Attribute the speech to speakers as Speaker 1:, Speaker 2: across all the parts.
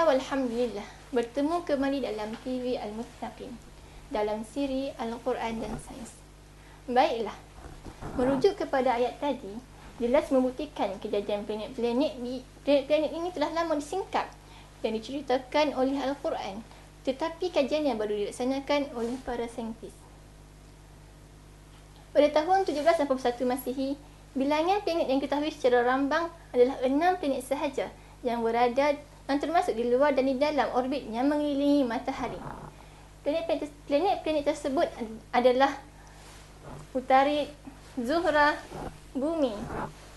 Speaker 1: walhamdulillah, bertemu kembali dalam TV Al-Mustaqim dalam siri Al-Quran dan Sains. Baiklah, merujuk kepada ayat tadi, jelas membuktikan kejadian planet-planet ini telah lama disingkap dan diceritakan oleh Al-Quran, tetapi kajiannya baru dilaksanakan oleh para saintis. Pada tahun 1781 Masihi, bilangan planet yang diketahui secara rambang adalah 6 planet sahaja yang berada yang termasuk di luar dan di dalam orbit yang mengelilingi matahari. Planet-planet tersebut adalah Utarid, Zuhra, Bumi,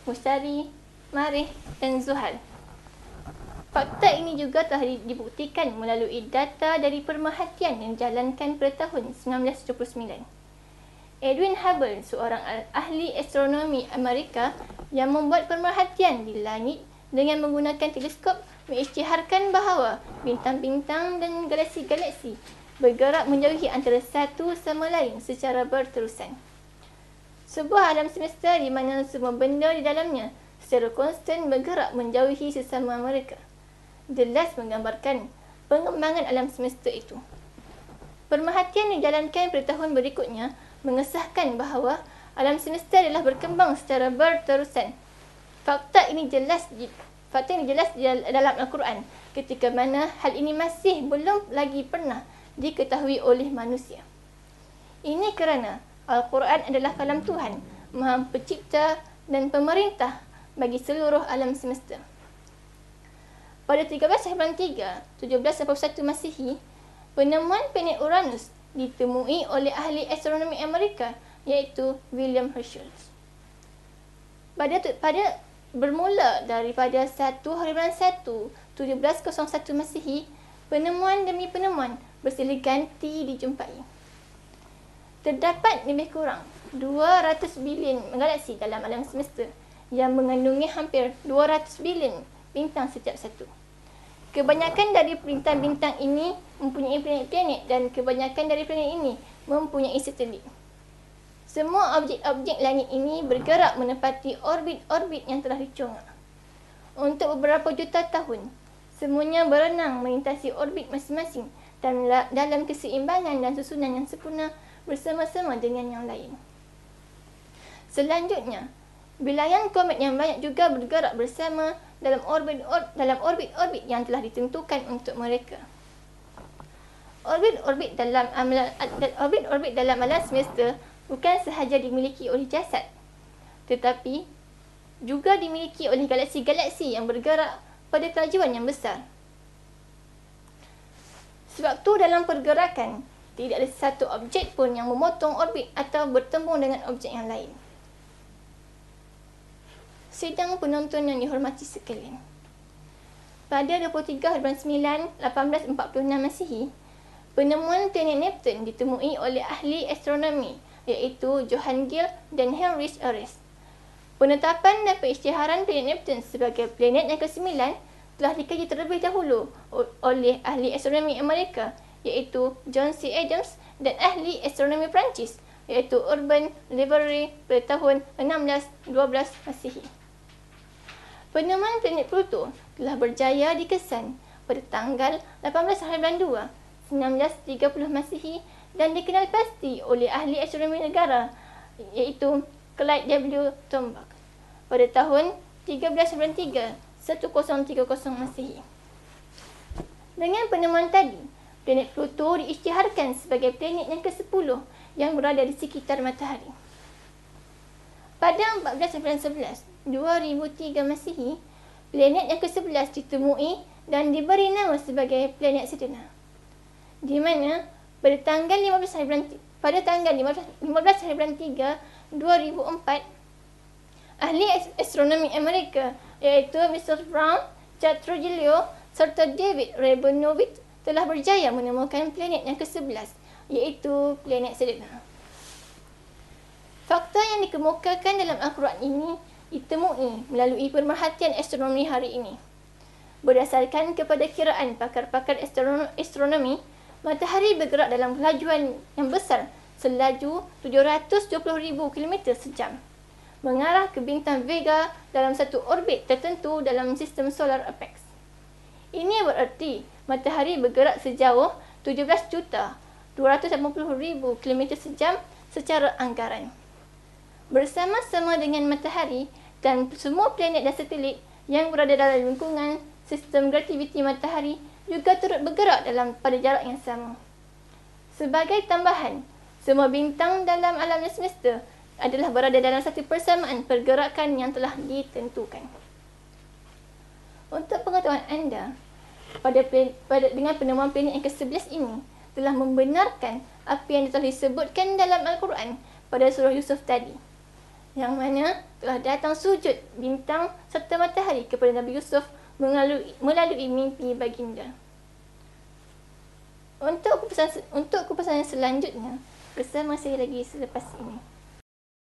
Speaker 1: Mustari, Marikh dan Zuhal. Fakta ini juga telah dibuktikan melalui data dari pemerhatian yang dijalankan pada tahun 1979. Edwin Hubble, seorang ahli astronomi Amerika yang membuat pemerhatian di langit dengan menggunakan teleskop, mengisytiharkan bahawa bintang-bintang dan galaksi-galaksi bergerak menjauhi antara satu sama lain secara berterusan. Sebuah alam semesta di mana semua benda di dalamnya secara konstan bergerak menjauhi sesama mereka, jelas menggambarkan pengembangan alam semesta itu. Pemerhatian yang dijalankan pada tahun berikutnya mengesahkan bahawa alam semesta adalah berkembang secara berterusan. Fakta ini jelas dalam Al-Quran, ketika mana hal ini masih belum lagi pernah diketahui oleh manusia. Ini kerana Al-Quran adalah kalam Tuhan, Maha Pencipta dan Pemerintah bagi seluruh alam semesta. Pada 1393, 1781 Masihi, penemuan planet Uranus ditemui oleh ahli astronomi Amerika iaitu William Herschel. Bermula daripada 1 hari bulan 1, 1701 Masihi, penemuan demi penemuan bersilih ganti dijumpai. Terdapat lebih kurang 200 bilion galaksi dalam alam semesta yang mengandungi hampir 200 bilion bintang setiap satu. Kebanyakan dari bintang-bintang ini mempunyai planet-planet dan kebanyakan dari planet ini mempunyai satelit. Semua objek-objek langit ini bergerak menepati orbit-orbit yang telah dicongak. Untuk beberapa juta tahun, semuanya berenang melintasi orbit masing-masing dalam keseimbangan dan susunan yang sempurna bersama-sama dengan yang lain. Selanjutnya, bilangan komet yang banyak juga bergerak bersama dalam orbit-orbit yang telah ditentukan untuk mereka. Orbit-orbit dalam alam semesta bukan sahaja dimiliki oleh jasad, tetapi juga dimiliki oleh galaksi-galaksi yang bergerak pada kelajuan yang besar. Sewaktu dalam pergerakan, tidak ada satu objek pun yang memotong orbit atau bertembung dengan objek yang lain. Sidang penonton yang dihormati sekalian, pada 23 bulan 9, 1846 Masihi, penemuan planet Neptun ditemui oleh ahli astronomi iaitu Johann Gill dan Heinrich Hertz. Penetapan dan pengisytiharan planet Neptun sebagai planet yang ke-9 telah dikaji terlebih dahulu oleh ahli astronomi Amerika iaitu John C. Adams dan ahli astronomi Perancis iaitu Urbain Le Verrier pada tahun 1612 Masihi. Penemuan planet Pluto telah berjaya dikesan pada tanggal 18 hari bulan 2, 1930 Masihi dan dikenal pasti oleh ahli astronomi negara iaitu Clyde W. Tombaugh pada tahun 13 bulan 3, 1030 Masihi. Dengan penemuan tadi, planet Pluto diisytiharkan sebagai planet yang ke-10 yang berada di sekitar matahari. Pada 14 bulan 11, 2003 Masihi, planet yang ke-11 ditemui dan diberi nama sebagai planet Sedna, di mana pada tanggal 15 hari bulan 3, 2004, ahli astronomi Amerika iaitu Mr. Brown, Chad Trujillo serta David Rabinovich telah berjaya menemukan planet yang ke-11 iaitu planet Sedna. Fakta yang dikemukakan dalam Al-Quran ini ditemui melalui pemerhatian astronomi hari ini. Berdasarkan kepada kiraan pakar-pakar astronomi, matahari bergerak dalam kelajuan yang besar selaju 720,000 km sejam, mengarah ke bintang Vega dalam satu orbit tertentu dalam sistem solar apex. Ini bererti matahari bergerak sejauh 17,280,000 km sejam secara anggaran. Bersama-sama dengan matahari dan semua planet dan satelit yang berada dalam lingkungan sistem gravitasi matahari juga turut bergerak pada jarak yang sama. Sebagai tambahan, semua bintang dalam alam semesta adalah berada dalam satu persamaan pergerakan yang telah ditentukan. Untuk pengetahuan anda, dengan penemuan planet yang ke-11 ini telah membenarkan apa yang telah disebutkan dalam Al-Quran pada surah Yusuf tadi, yang mana telah datang sujud bintang serta matahari kepada Nabi Yusuf melalui mimpi baginda. Untuk kupasan yang selanjutnya, bersama saya lagi selepas ini.